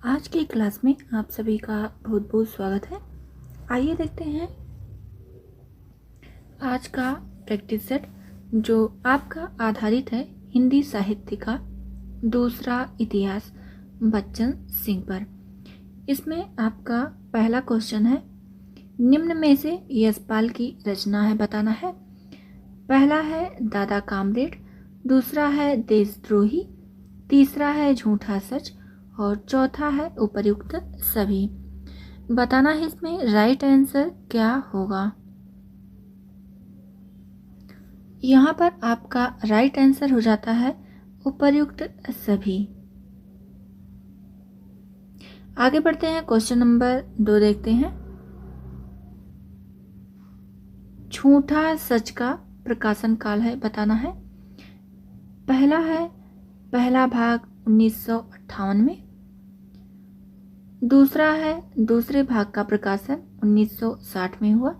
आज की क्लास में आप सभी का बहुत बहुत स्वागत है। आइए देखते हैं आज का प्रैक्टिस सेट जो आपका आधारित है हिंदी साहित्य का दूसरा इतिहास बच्चन सिंह पर। इसमें आपका पहला क्वेश्चन है, निम्न में से यशपाल की रचना है बताना है। पहला है दादा कामरेड, दूसरा है देशद्रोही, तीसरा है झूठा सच और चौथा है उपर्युक्त सभी। बताना है इसमें राइट आंसर क्या होगा। यहाँ पर आपका राइट आंसर हो जाता है उपर्युक्त सभी। आगे बढ़ते हैं, क्वेश्चन नंबर 2 देखते हैं। झूठा सच का प्रकाशन काल है बताना है। पहला है पहला भाग 1958 में, दूसरा है दूसरे भाग का प्रकाशन 1960 में हुआ,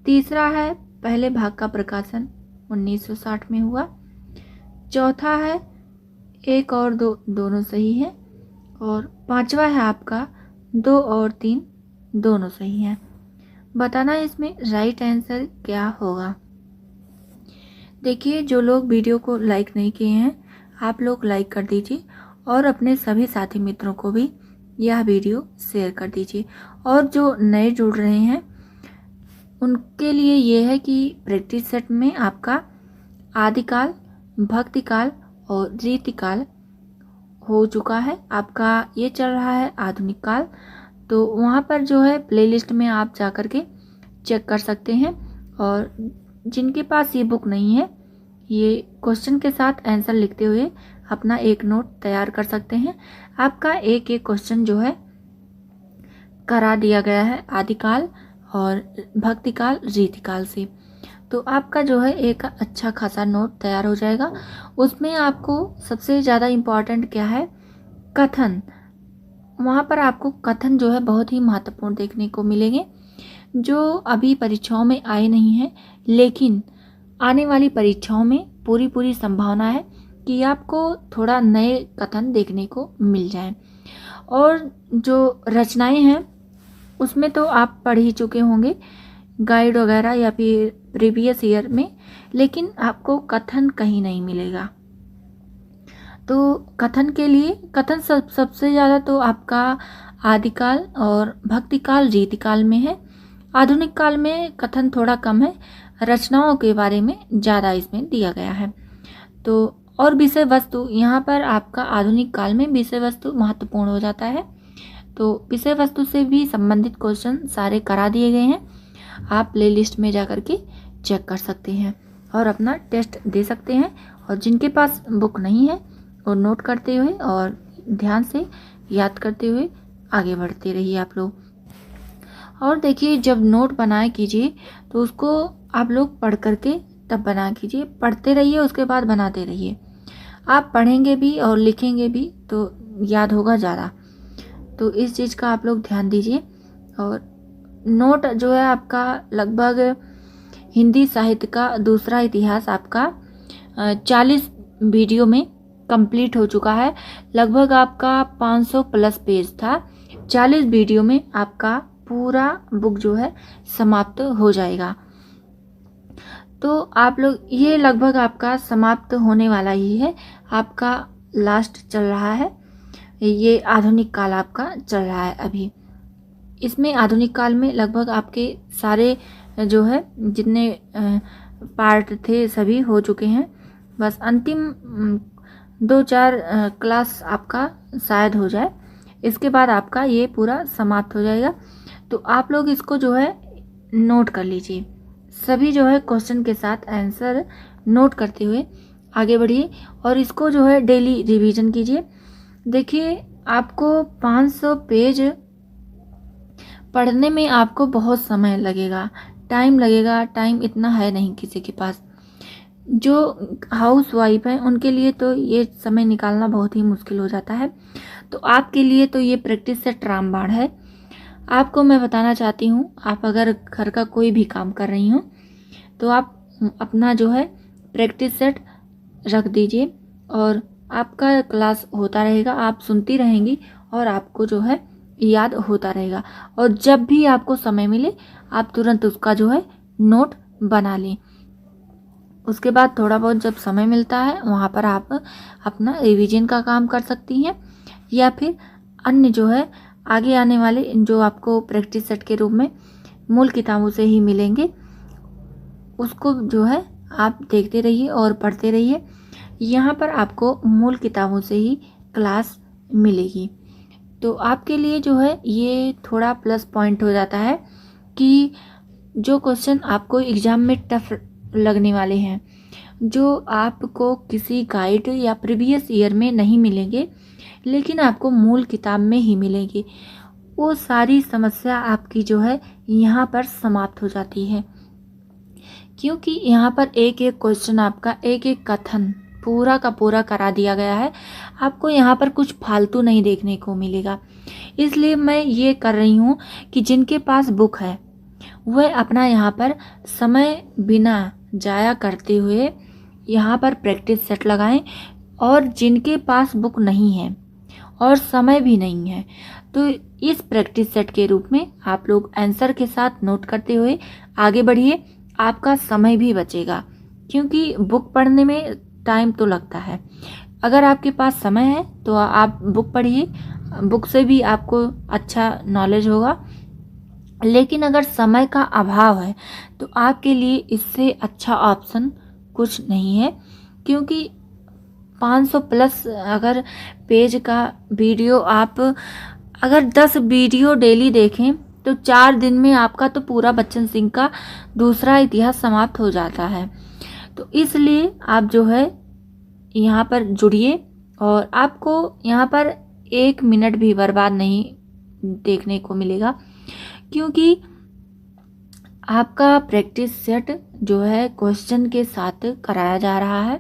तीसरा है पहले भाग का प्रकाशन 1960 में हुआ, चौथा है 1 और 2 दोनों सही है और पांचवा है आपका 2 और 3 दोनों सही है। बताना है इसमें राइट आंसर क्या होगा। देखिए, जो लोग वीडियो को लाइक नहीं किए हैं आप लोग लाइक कर दीजिए और अपने सभी साथी मित्रों को भी यह वीडियो शेयर कर दीजिए। और जो नए जुड़ रहे हैं उनके लिए ये है कि प्रैक्टिस सेट में आपका आदिकाल, भक्तिकाल और रीतिकाल हो चुका है। आपका ये चल रहा है आधुनिक काल, तो वहाँ पर जो है प्लेलिस्ट में आप जा कर के चेक कर सकते हैं। और जिनके पास ये बुक नहीं है, ये क्वेश्चन के साथ आंसर लिखते हुए अपना एक नोट तैयार कर सकते हैं। आपका एक एक क्वेश्चन जो है करा दिया गया है आदिकाल और भक्तिकाल रीतिकाल से, तो आपका जो है एक अच्छा खासा नोट तैयार हो जाएगा। उसमें आपको सबसे ज़्यादा इम्पॉर्टेंट क्या है, कथन। वहाँ पर आपको कथन जो है बहुत ही महत्वपूर्ण देखने को मिलेंगे, जो अभी परीक्षाओं में आए नहीं हैं, लेकिन आने वाली परीक्षाओं में पूरी संभावना है कि आपको थोड़ा नए कथन देखने को मिल जाए। और जो रचनाएं हैं उसमें तो आप पढ़ ही चुके होंगे गाइड वगैरह या फिर प्रीवियस ईयर में, लेकिन आपको कथन कहीं नहीं मिलेगा। तो कथन के लिए कथन सबसे ज़्यादा तो आपका आदिकाल और भक्तिकाल रीतिकाल में है। आधुनिक काल में कथन थोड़ा कम है, रचनाओं के बारे में ज़्यादा इसमें दिया गया है। तो और विषय वस्तु, यहाँ पर आपका आधुनिक काल में विषय वस्तु महत्वपूर्ण हो जाता है, तो विषय वस्तु से भी संबंधित क्वेश्चन सारे करा दिए गए हैं। आप प्ले लिस्ट में जा कर के चेक कर सकते हैं और अपना टेस्ट दे सकते हैं। और जिनके पास बुक नहीं है वो नोट करते हुए और ध्यान से याद करते हुए आगे बढ़ते रहिए आप लोग। और देखिए, जब नोट बनाए कीजिए तो उसको आप लोग पढ़ करके तब बना कीजिए, पढ़ते रहिए उसके बाद बनाते रहिए। आप पढ़ेंगे भी और लिखेंगे भी तो याद होगा ज़्यादा, तो इस चीज़ का आप लोग ध्यान दीजिए। और नोट जो है आपका लगभग हिंदी साहित्य का दूसरा इतिहास आपका 40 वीडियो में कंप्लीट हो चुका है। लगभग आपका 500 प्लस पेज था, 40 वीडियो में आपका पूरा बुक जो है समाप्त हो जाएगा। तो आप लोग ये लगभग आपका समाप्त होने वाला ही है, आपका लास्ट चल रहा है। ये आधुनिक काल आपका चल रहा है अभी। इसमें आधुनिक काल में लगभग आपके सारे जो है जितने पार्ट थे सभी हो चुके हैं। बस अंतिम 2-4 क्लास आपका शायद हो जाए, इसके बाद आपका ये पूरा समाप्त हो जाएगा। तो आप लोग इसको जो है नोट कर लीजिए, सभी जो है क्वेश्चन के साथ आंसर नोट करते हुए आगे बढ़िए और इसको जो है डेली रिवीजन कीजिए। देखिए, आपको 500 पेज पढ़ने में आपको बहुत समय लगेगा, टाइम लगेगा। टाइम इतना है नहीं किसी के पास। जो हाउस वाइफ है उनके लिए तो ये समय निकालना बहुत ही मुश्किल हो जाता है, तो आपके लिए तो ये प्रैक्टिस सेट रामबाण है। आपको मैं बताना चाहती हूँ, आप अगर घर का कोई भी काम कर रही हो तो आप अपना जो है प्रैक्टिस सेट रख दीजिए और आपका क्लास होता रहेगा, आप सुनती रहेंगी और आपको जो है याद होता रहेगा। और जब भी आपको समय मिले आप तुरंत उसका जो है नोट बना लें। उसके बाद थोड़ा बहुत जब समय मिलता है वहाँ पर आप अपना रिवीजन का काम कर सकती हैं, या फिर अन्य जो है आगे आने वाले जो आपको प्रैक्टिस सेट के रूप में मूल किताबों से ही मिलेंगे उसको जो है आप देखते रहिए और पढ़ते रहिए। यहाँ पर आपको मूल किताबों से ही क्लास मिलेगी। तो आपके लिए जो है ये थोड़ा प्लस पॉइंट हो जाता है कि जो क्वेश्चन आपको एग्ज़ाम में टफ लगने वाले हैं, जो आपको किसी गाइड या प्रीवियस ईयर में नहीं मिलेंगे लेकिन आपको मूल किताब में ही मिलेंगे, वो सारी समस्या आपकी जो है यहाँ पर समाप्त हो जाती है। क्योंकि यहाँ पर एक एक क्वेश्चन आपका एक एक कथन पूरा का पूरा करा दिया गया है। आपको यहाँ पर कुछ फालतू नहीं देखने को मिलेगा। इसलिए मैं ये कर रही हूँ कि जिनके पास बुक है वह अपना यहाँ पर समय बिना जाया करते हुए यहाँ पर प्रैक्टिस सेट लगाएं, और जिनके पास बुक नहीं है और समय भी नहीं है तो इस प्रैक्टिस सेट के रूप में आप लोग आंसर के साथ नोट करते हुए आगे बढ़िए। आपका समय भी बचेगा क्योंकि बुक पढ़ने में टाइम तो लगता है। अगर आपके पास समय है तो आप बुक पढ़िए, बुक से भी आपको अच्छा नॉलेज होगा। लेकिन अगर समय का अभाव है तो आपके लिए इससे अच्छा ऑप्शन कुछ नहीं है, क्योंकि 500 प्लस अगर पेज का वीडियो आप अगर 10 वीडियो डेली देखें तो 4 दिन में आपका तो पूरा बच्चन सिंह का दूसरा इतिहास समाप्त हो जाता है। तो इसलिए आप जो है यहाँ पर जुड़िए और आपको यहाँ पर 1 मिनट भी बर्बाद नहीं देखने को मिलेगा, क्योंकि आपका प्रैक्टिस सेट जो है क्वेश्चन के साथ कराया जा रहा है।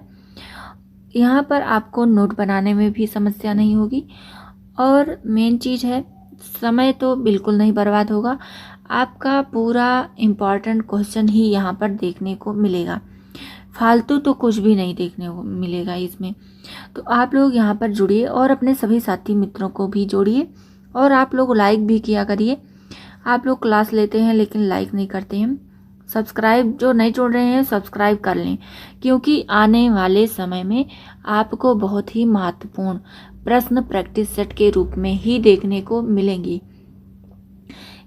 यहाँ पर आपको नोट बनाने में भी समस्या नहीं होगी, और मेन चीज़ है समय तो बिल्कुल नहीं बर्बाद होगा। आपका पूरा इम्पॉर्टेंट क्वेश्चन ही यहाँ पर देखने को मिलेगा, फालतू तो कुछ भी नहीं देखने को मिलेगा इसमें। तो आप लोग यहाँ पर जुड़िए और अपने सभी साथी मित्रों को भी जोड़िए, और आप लोग लाइक भी किया करिए। आप लोग क्लास लेते हैं लेकिन लाइक नहीं करते हैं। सब्सक्राइब जो नहीं जोड़ रहे हैं सब्सक्राइब कर लें, क्योंकि आने वाले समय में आपको बहुत ही महत्वपूर्ण प्रश्न प्रैक्टिस सेट के रूप में ही देखने को मिलेंगी।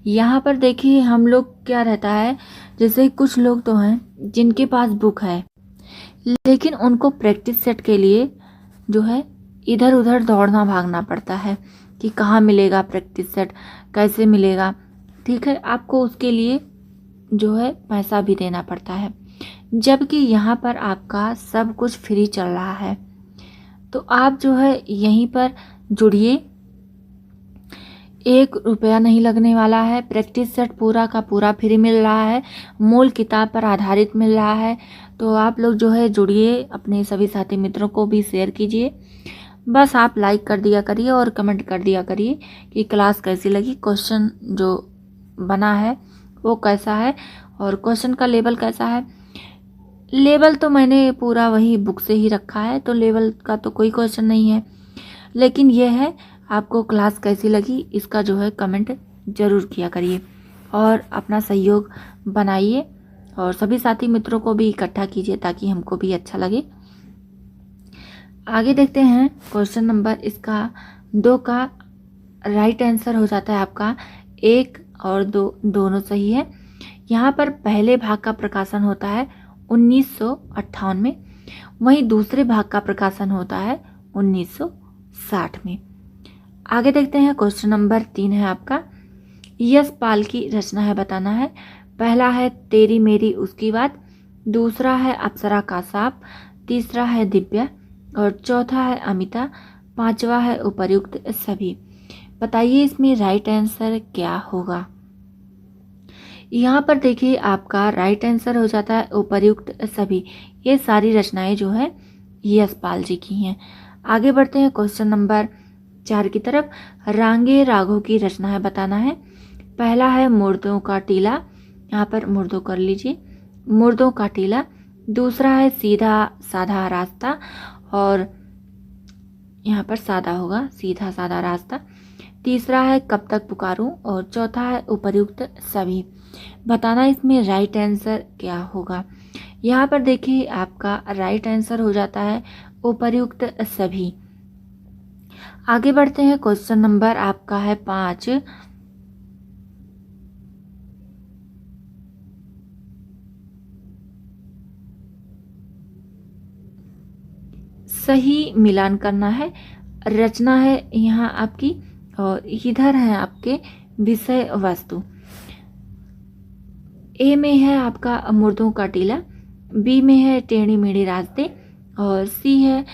यहाँ पर देखिए हम लोग क्या रहता है, जैसे कुछ लोग तो हैं जिनके पास बुक है लेकिन उनको प्रैक्टिस सेट के लिए जो है इधर उधर दौड़ना भागना पड़ता है कि कहाँ मिलेगा प्रैक्टिस सेट, कैसे मिलेगा। ठीक है, आपको उसके लिए जो है पैसा भी देना पड़ता है, जबकि यहाँ पर आपका सब कुछ फ्री चल रहा है। तो आप जो है यहीं पर जुड़िए, 1 रुपया नहीं लगने वाला है। प्रैक्टिस सेट पूरा का पूरा फ्री मिल रहा है, मूल किताब पर आधारित मिल रहा है। तो आप लोग जो है जुड़िए, अपने सभी साथी मित्रों को भी शेयर कीजिए। बस आप लाइक कर दिया करिए और कमेंट कर दिया करिए कि क्लास कैसी लगी, क्वेश्चन जो बना है वो कैसा है और क्वेश्चन का लेवल कैसा है। लेवल तो मैंने पूरा वही बुक से ही रखा है, तो लेवल का तो कोई क्वेश्चन नहीं है। लेकिन यह है आपको क्लास कैसी लगी इसका जो है कमेंट ज़रूर किया करिए और अपना सहयोग बनाइए, और सभी साथी मित्रों को भी इकट्ठा कीजिए ताकि हमको भी अच्छा लगे। आगे देखते हैं क्वेश्चन नंबर इसका 2 का राइट आंसर हो जाता है आपका 1 और 2 दोनों सही है। यहाँ पर पहले भाग का प्रकाशन होता है 1958 में, वहीं दूसरे भाग का प्रकाशन होता है 1960 में। आगे देखते हैं क्वेश्चन नंबर 3 है आपका, यशपाल की रचना है बताना है। पहला है तेरी मेरी उसकी बात, दूसरा है अप्सरा का सांप, तीसरा है दिव्या और चौथा है अमिता, पांचवा है उपर्युक्त सभी। बताइए इसमें राइट आंसर क्या होगा। यहाँ पर देखिए आपका राइट आंसर हो जाता है उपर्युक्त सभी। ये सारी रचनाएं जो है यशपाल जी की हैं। आगे बढ़ते हैं क्वेश्चन नंबर 4 की तरफ। रांगे राघव की रचना है बताना है। पहला है मुर्दों का टीला, यहाँ पर मुर्दों कर लीजिए, मुर्दों का टीला। दूसरा है सीधा साधा रास्ता, और यहाँ पर सादा होगा, सीधा साधा रास्ता। तीसरा है कब तक पुकारूं और चौथा है उपर्युक्त सभी। बताना इसमें राइट आंसर क्या होगा। यहाँ पर देखिए आपका राइट आंसर हो जाता है उपर्युक्त सभी। आगे बढ़ते हैं, क्वेश्चन नंबर आपका है 5। सही मिलान करना है। रचना है यहाँ आपकी और इधर है आपके विषय वस्तु। ए में है आपका मुर्दों का टीला, बी में है टेढ़ी मेढ़ी रास्ते और सी है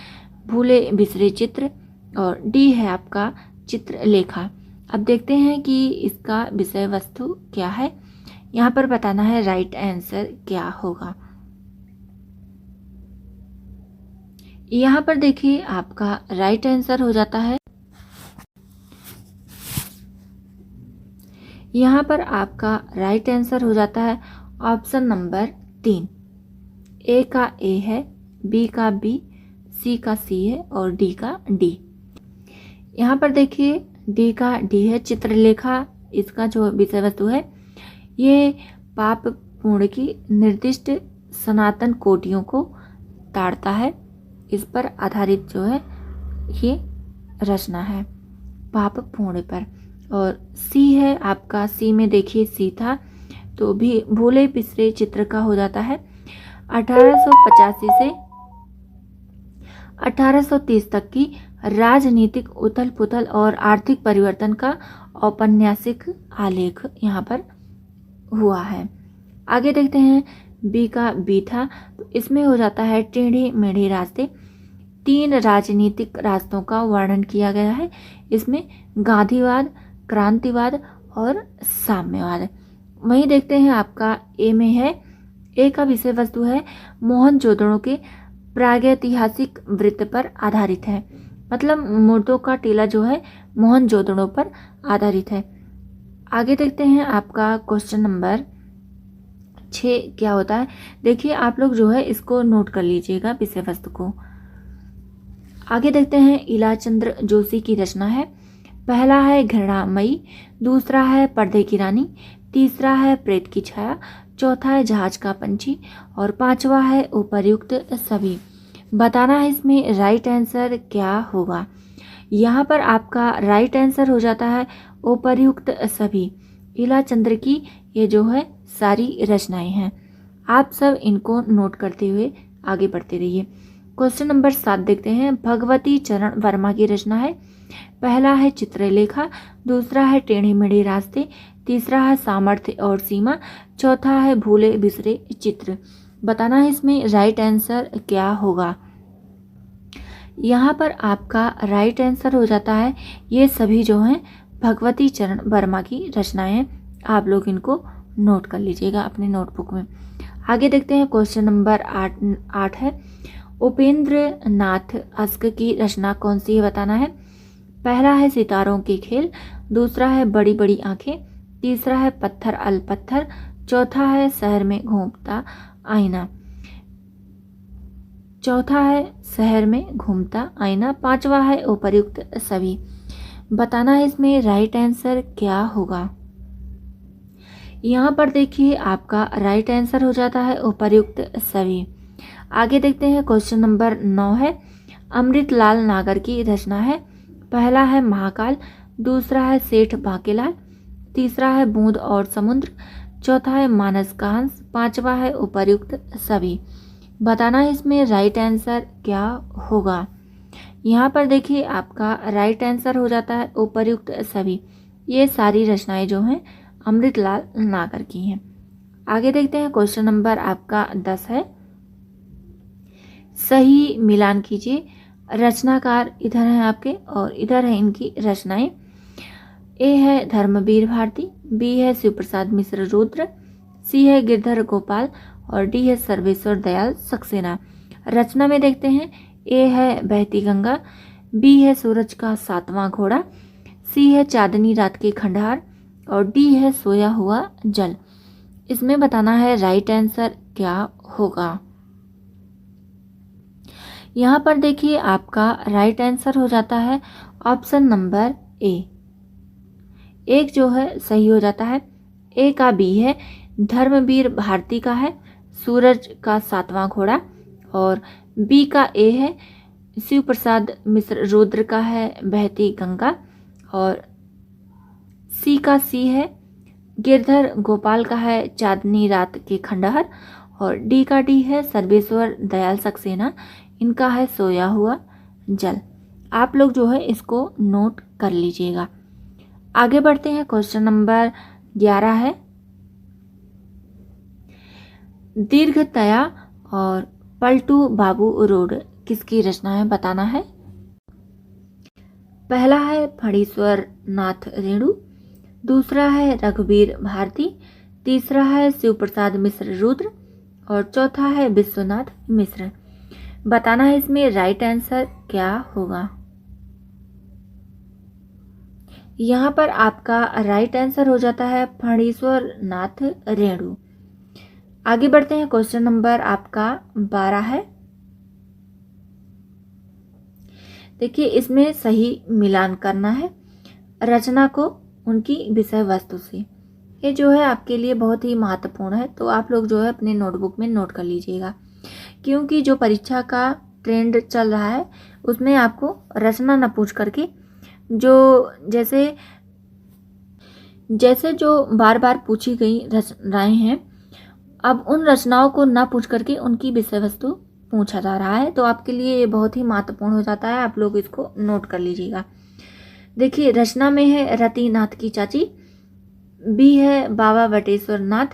भूले बिसरे चित्र और डी है आपका चित्रलेखा। अब देखते हैं कि इसका विषय वस्तु क्या है। यहाँ पर बताना है राइट आंसर क्या होगा। यहाँ पर देखिए आपका राइट आंसर हो जाता है, यहाँ पर आपका राइट आंसर हो जाता है ऑप्शन नंबर 3। ए का ए है, बी का बी, सी का सी है और डी का डी। यहाँ पर देखिए डी का डी है चित्रलेखा। इसका जो विषय वस्तु है ये पाप पुण्य की निर्दिष्ट सनातन कोटियों को ताड़ता है। इस पर आधारित जो है ये रचना है पाप पुण्य पर। और सी है आपका, सी में देखिए सी था तो भी भूले बिसरे चित्र का हो जाता है 1885 से 1830 तक की राजनीतिक उथल पुथल और आर्थिक परिवर्तन का औपन्यासिक आलेख यहाँ पर हुआ है। आगे देखते हैं, बी का बी था तो इसमें हो जाता है टेढ़े मेढ़े रास्ते। 3 राजनीतिक रास्तों का वर्णन किया गया है। इसमें गांधीवाद, क्रांतिवाद और साम्यवाद। वहीं देखते हैं आपका ए में है, ए का विषय वस्तु है मोहनजोदड़ो के प्रागैतिहासिक वृत्त पर आधारित है। मतलब मुर्दों का टीला जो है मोहनजोदड़ो पर आधारित है। आगे देखते हैं आपका क्वेश्चन नंबर 6 क्या होता है। देखिए आप लोग जो है इसको नोट कर लीजिएगा विषय वस्तु को। आगे देखते हैं, इलाचंद्र जोशी की रचना है। पहला है घृणामयी, दूसरा है पर्दे की रानी, तीसरा है प्रेत की छाया, चौथा है जहाज का पंछी और पांचवा है उपर्युक्त सभी। बताना है इसमें राइट आंसर क्या होगा। यहाँ पर आपका राइट आंसर हो जाता है उपर्युक्त सभी। इलाचंद्र की ये जो है सारी रचनाएं हैं। आप सब इनको नोट करते हुए आगे बढ़ते रहिए। क्वेश्चन नंबर 7 देखते हैं, भगवती चरण वर्मा की रचना है। पहला है चित्रलेखा, दूसरा है टेढ़े मेढ़े रास्ते, तीसरा है सामर्थ्य और सीमा, चौथा है भूले बिसरे चित्र। बताना है इसमें राइट आंसर क्या होगा। यहाँ पर आपका राइट आंसर हो जाता है, ये सभी जो हैं भगवती चरण वर्मा की रचनाएं हैं। आप लोग इनको नोट कर लीजिएगा अपने नोटबुक में। आगे देखते हैं, क्वेश्चन नंबर 8 है, उपेंद्र नाथ अस्क की रचना कौन सी है बताना है। पहला है सितारों के खेल, दूसरा है बड़ी बड़ी आंखें, तीसरा है पत्थर अल पत्थर, चौथा है शहर में घूमता आईना, पांचवा है उपर्युक्त सभी। बताना है इसमें राइट आंसर क्या होगा। यहाँ पर देखिए आपका राइट आंसर हो जाता है उपर्युक्त सभी। आगे देखते हैं, क्वेश्चन नंबर 9 है, अमृतलाल नागर की रचना है। पहला है महाकाल, दूसरा है सेठ बांकेलाल, तीसरा है बूंद और समुद्र, चौथा है मानस का हंस, पांचवा है उपर्युक्त सभी। बताना है इसमें राइट आंसर क्या होगा। यहाँ पर देखिए आपका राइट आंसर हो जाता है उपर्युक्त सभी। ये सारी रचनाएं जो हैं अमृतलाल नागर की हैं। आगे देखते हैं, क्वेश्चन नंबर आपका 10 है, सही मिलान कीजिए। रचनाकार इधर हैं आपके और इधर है इनकी रचनाएं। ए है धर्मवीर भारती, बी है शिव प्रसाद मिश्र रुद्र, सी है गिरधर गोपाल और डी है सर्वेश्वर दयाल सक्सेना। रचना में देखते हैं, ए है बहती गंगा, बी है सूरज का 7वां घोड़ा, सी है चांदनी रात के खंडहार और डी है सोया हुआ जल। इसमें बताना है राइट आंसर क्या होगा। यहाँ पर देखिए आपका राइट आंसर हो जाता है ऑप्शन नंबर ए। एक जो है सही हो जाता है। ए का बी है, धर्मवीर भारती का है, सूरज का 7वां घोड़ा। और बी का ए है, शिव प्रसाद मिश्र रुद्र का है, बहती गंगा। और सी का सी है, गिरधर गोपाल का है, चांदनी रात के खंडहर। और डी का डी है, सर्वेश्वर दयाल सक्सेना, इनका है सोया हुआ जल। आप लोग जो है इसको नोट कर लीजिएगा। आगे बढ़ते हैं। क्वेश्चन नंबर 11 है, दीर्घतया और पलटू बाबू रोड किसकी रचना है, बताना है। पहला है फणीश्वर नाथ रेणु, दूसरा है रघुवीर भारती, तीसरा है शिव प्रसाद मिश्र रुद्र और चौथा है विश्वनाथ मिश्र। बताना है इसमें राइट आंसर क्या होगा। यहाँ पर आपका राइट आंसर हो जाता है फणीश्वर नाथ रेणु। आगे बढ़ते हैं। क्वेश्चन नंबर आपका 12 है। देखिए इसमें सही मिलान करना है रचना को उनकी विषय वस्तु से। ये जो है आपके लिए बहुत ही महत्वपूर्ण है, तो आप लोग जो है अपने नोटबुक में नोट कर लीजिएगा, क्योंकि जो परीक्षा का ट्रेंड चल रहा है उसमें आपको रचना न पूछ करके जो जैसे जो बार बार पूछी गई रचनाएं हैं, अब उन रचनाओं को न पूछ करके उनकी विषय वस्तु पूछा जा रहा है, तो आपके लिए ये बहुत ही महत्वपूर्ण हो जाता है। आप लोग इसको नोट कर लीजिएगा। देखिए रचना में है रति नाथ की चाची, बी है बाबा बटेश्वर नाथ,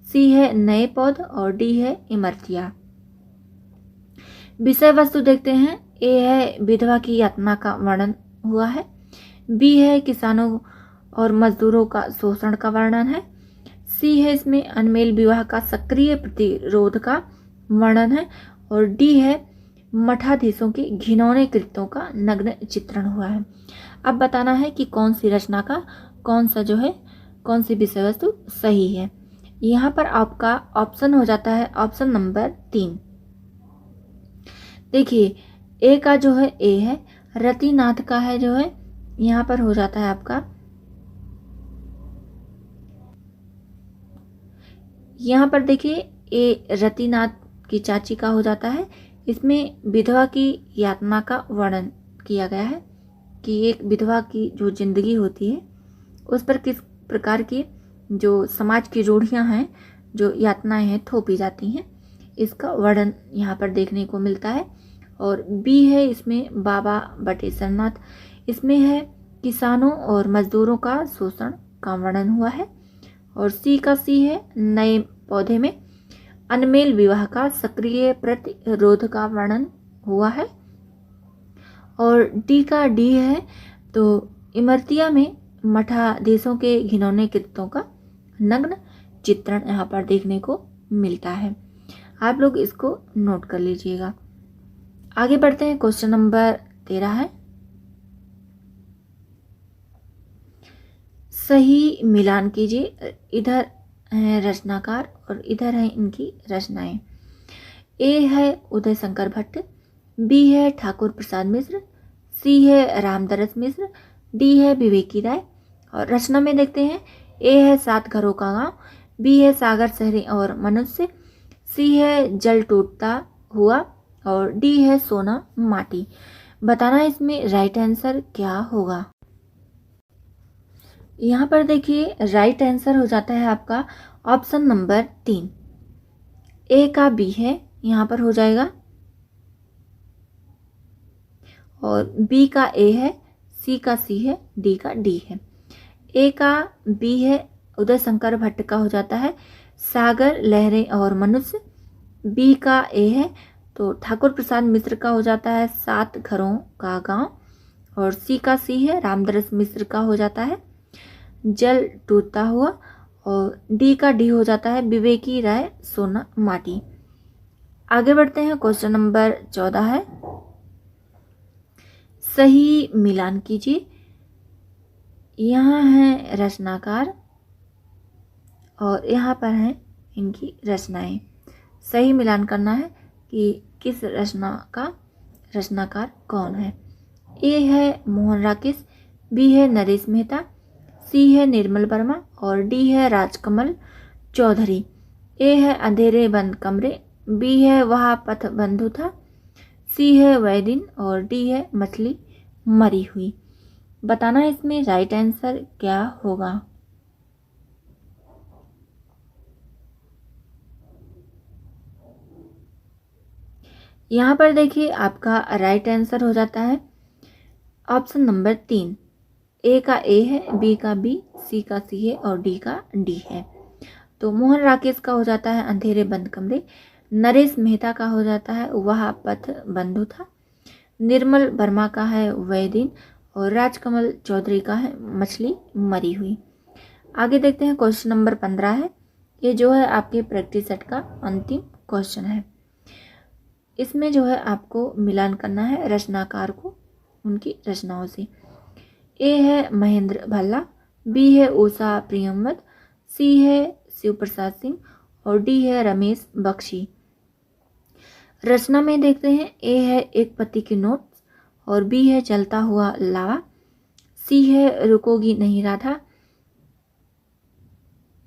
सी है नए पौध और डी है इमरतिया। विषय वस्तु देखते हैं। ए है विधवा की यातना का वर्णन हुआ है, बी है किसानों और मजदूरों का शोषण का वर्णन है, सी है इसमें अनमेल विवाह का सक्रिय प्रतिरोध का वर्णन है और डी है मठाधीशों के घिनौने कृत्यों का नग्न चित्रण हुआ है। अब बताना है कि कौन सी रचना का कौन सी विषय वस्तु सही है। यहाँ पर आपका ऑप्शन हो जाता है ऑप्शन नंबर 3। देखिए ए का जो है ए है, रतिनाथ का है जो है यहाँ पर हो जाता है आपका, यहाँ पर देखिए ए रतिनाथ की चाची का हो जाता है। इसमें विधवा की यातना का वर्णन किया गया है कि एक विधवा की जो जिंदगी होती है उस पर किस प्रकार की जो समाज की रूढ़ियां हैं, जो यातनाएं हैं, थोपी जाती हैं, इसका वर्णन यहाँ पर देखने को मिलता है। और बी है इसमें बाबा बटेश्वर नाथ, इसमें है किसानों और मजदूरों का शोषण का वर्णन हुआ है। और सी का सी है नए पौधे में अनमेल विवाह का सक्रिय प्रतिरोध का वर्णन हुआ है। और डी का डी है तो इमरतिया में मठाधीशों के घिनौने कृत्यों का नग्न चित्रण यहाँ पर देखने को मिलता है। आप लोग इसको नोट कर लीजिएगा। आगे बढ़ते हैं। क्वेश्चन नंबर 13 है, सही मिलान कीजिए। इधर है रचनाकार और इधर है इनकी रचनाएं। ए है उदय शंकर भट्ट, बी है ठाकुर प्रसाद मिश्र, सी है रामदरस मिश्र, डी है विवेकी राय। और रचना में देखते हैं। ए है 7 घरों का गांव, बी है सागर शहरी और मनुष्य, सी है जल टूटता हुआ और डी है सोना माटी। बताना इसमें राइट आंसर क्या होगा। यहाँ पर देखिए राइट आंसर हो जाता है आपका ऑप्शन नंबर 3। ए का बी है यहाँ पर हो जाएगा और बी का ए है, सी का सी है, डी का डी है। ए का बी है उदय शंकर भट्ट का हो जाता है सागर लहरें और मनुष्य, बी का ए है तो ठाकुर प्रसाद मिश्र का हो जाता है 7 घरों का गांव। और सी का सी है रामदरस मिश्र का हो जाता है जल टूटता हुआ। और डी का डी हो जाता है विवेकी राय सोना माटी। आगे बढ़ते हैं। क्वेश्चन नंबर 14 है, सही मिलान कीजिए। यहाँ है रचनाकार और यहाँ पर है इनकी रचनाएं। सही मिलान करना है कि किस रचना का रचनाकार कौन है। ए है मोहन राकेश, बी है नरेश मेहता, सी है निर्मल वर्मा और डी है राजकमल चौधरी। ए है अंधेरे बंद कमरे, बी है वह पथ बंधु था, सी है वह दिन और डी है मछली मरी हुई। बताना इसमें राइट आंसर क्या होगा। यहाँ पर देखिए आपका राइट आंसर हो जाता है ऑप्शन नंबर 3। ए का ए है, बी का बी, सी का सी है और डी का डी है। तो मोहन राकेश का हो जाता है अंधेरे बंद कमरे, नरेश मेहता का हो जाता है वह पथ बंधु था, निर्मल वर्मा का है वह दिन और राजकमल चौधरी का है मछली मरी हुई। आगे देखते हैं क्वेश्चन नंबर 15 है। ये जो है आपके प्रैक्टिस सेट का अंतिम क्वेश्चन है। इसमें जो है आपको मिलान करना है रचनाकार को उनकी रचनाओं से। ए है महेंद्र भल्ला, बी है उषा प्रियमवत, सी है शिव प्रसाद सिंह और डी है रमेश बख्शी। रचना में देखते हैं ए है एक पत्ती की नोट और बी है जलता हुआ लावा, सी है रुकोगी नहीं राधा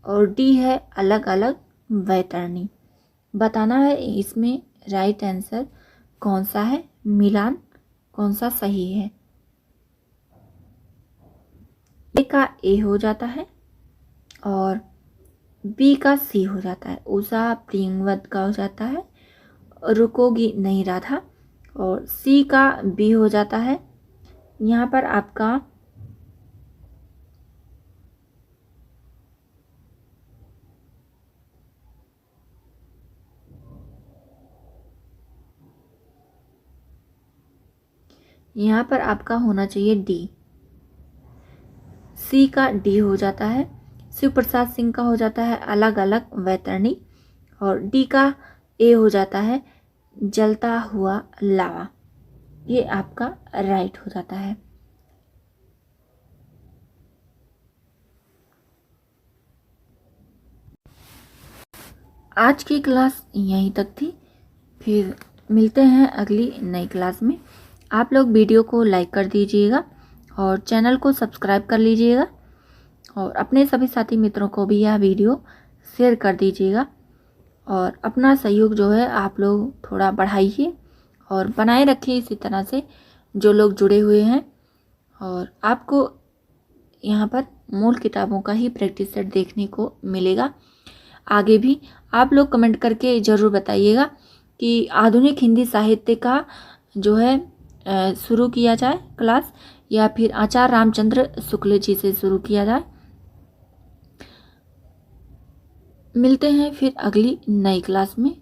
और डी है अलग अलग वैतरणी। बताना है इसमें राइट आंसर कौन सा है, मिलान कौन सा सही है। ए का ए हो जाता है और बी का सी हो जाता है, उषा प्रियंवद का हो जाता है रुकोगी नहीं राधा और सी का बी हो जाता है। यहाँ पर आपका होना चाहिए डी, सी का डी हो जाता है, शिव प्रसाद सिंह का हो जाता है अलग अलग वैतरणी और डी का ए हो जाता है जलता हुआ लावा। ये आपका राइट हो जाता है। आज की क्लास यहीं तक थी, फिर मिलते हैं अगली नई क्लास में। आप लोग वीडियो को लाइक कर दीजिएगा और चैनल को सब्सक्राइब कर लीजिएगा और अपने सभी साथी मित्रों को भी यह वीडियो शेयर कर दीजिएगा और अपना सहयोग जो है आप लोग थोड़ा बढ़ाइए और बनाए रखिए इसी तरह से जो लोग जुड़े हुए हैं। और आपको यहाँ पर मूल किताबों का ही प्रैक्टिस सेट देखने को मिलेगा। आगे भी आप लोग कमेंट करके ज़रूर बताइएगा कि आधुनिक हिंदी साहित्य का जो है शुरू किया जाए क्लास या फिर आचार्य रामचंद्र शुक्ल जी से शुरू किया जाए। मिलते हैं फिर अगली नई क्लास में।